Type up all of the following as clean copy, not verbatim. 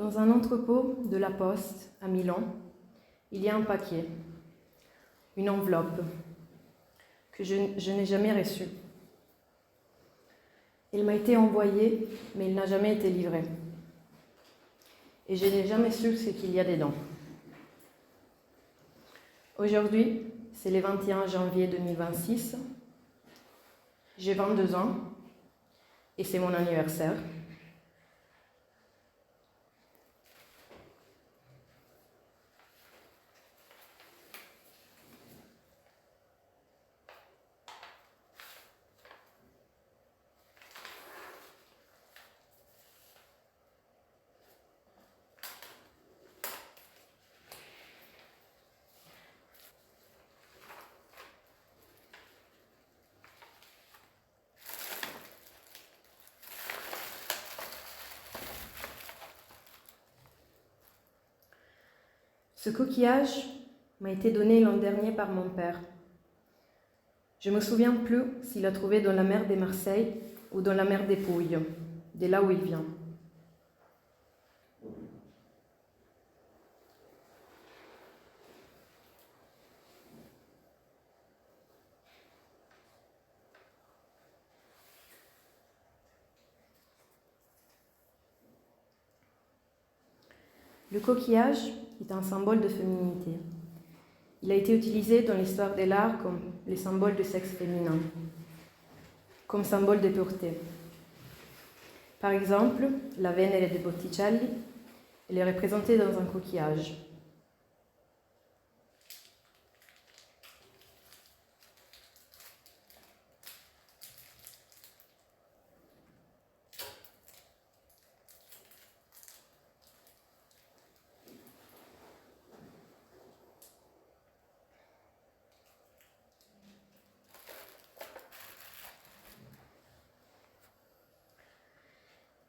Dans un entrepôt de la Poste à Milan, il y a un paquet, une enveloppe que je n'ai jamais reçue. Il m'a été envoyé, mais il n'a jamais été livré. Et je n'ai jamais su ce qu'il y a dedans. Aujourd'hui, c'est le 21 janvier 2026. J'ai 22 ans et c'est mon anniversaire. Ce coquillage m'a été donné l'an dernier par mon père. Je ne me souviens plus s'il l'a trouvé dans la mer de Marseille ou dans la mer des Pouilles, de là où il vient. Le coquillage est un symbole de féminité. Il a été utilisé dans l'histoire de l'art comme le symbole du sexe féminin, comme symbole de pureté. Par exemple, la Venere de Botticelli, elle est représentée dans un coquillage.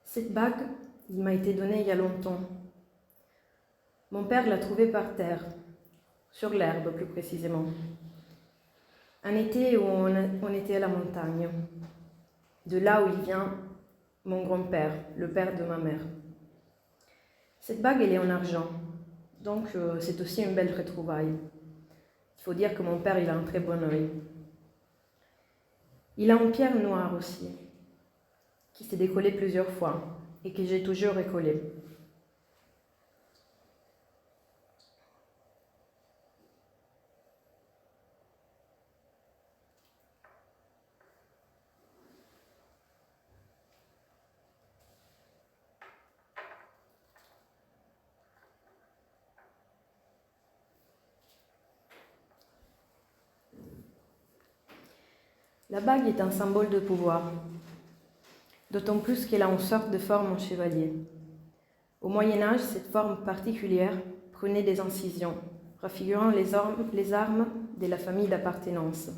Cette bague, il m'a été donnée il y a longtemps. Mon père l'a trouvée par terre, sur l'herbe plus précisément. Un été où on était à la montagne, de là où il vient mon grand-père, le père de ma mère. Cette bague, elle est en argent, donc c'est aussi une belle retrouvaille. Il faut dire que mon père, il a un très bon œil. Il a une pierre noire aussi, qui s'est décollée plusieurs fois et que j'ai toujours recollée. La bague est un symbole de pouvoir, d'autant plus qu'elle a une sorte de forme en chevalier. Au Moyen-Âge, cette forme particulière prenait des incisions, raffigurant les armes de la famille d'appartenance.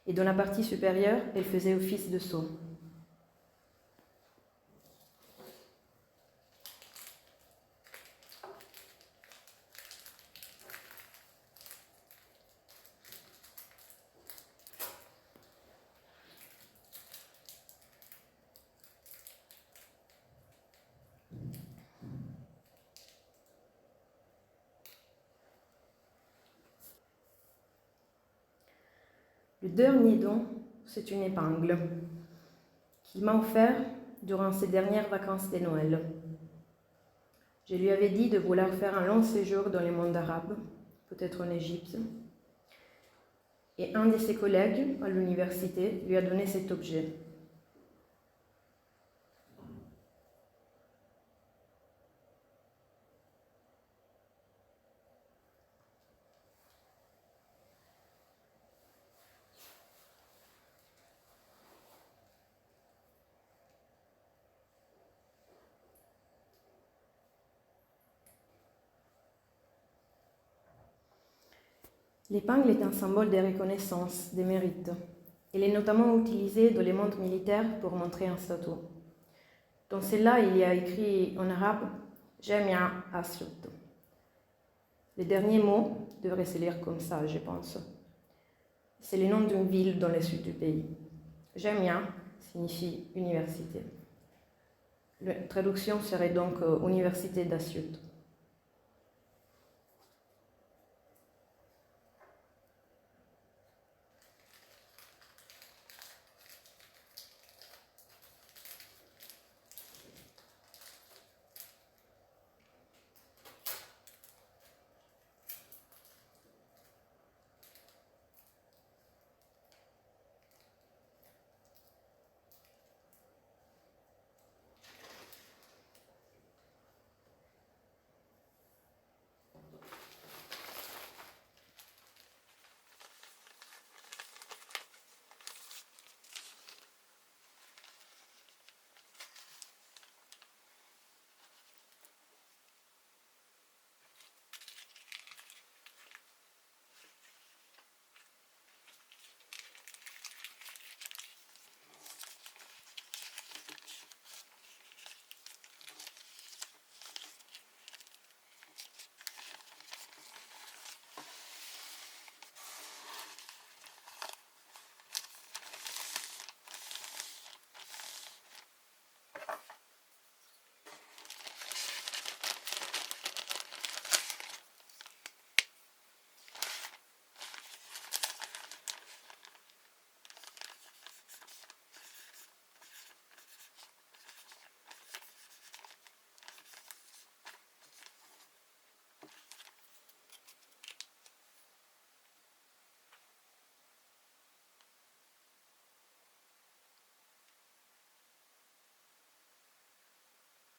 Et dans la partie supérieure, elle faisait office de sceau. Le dernier don, c'est une épingle qu'il m'a offert durant ses dernières vacances de Noël. Je lui avais dit de vouloir faire un long séjour dans les mondes arabes, peut-être en Égypte. Et un de ses collègues à l'université lui a donné cet objet. L'épingle est un symbole de reconnaissance, de mérite. Elle est notamment utilisée dans les mondes militaires pour montrer un statut. Dans celle-là, il y a écrit en arabe « Jamia Asyut ». Le dernier mot devrait se lire comme ça, je pense. C'est le nom d'une ville dans le sud du pays. Jamia signifie université. La traduction serait donc Université d'Asyut.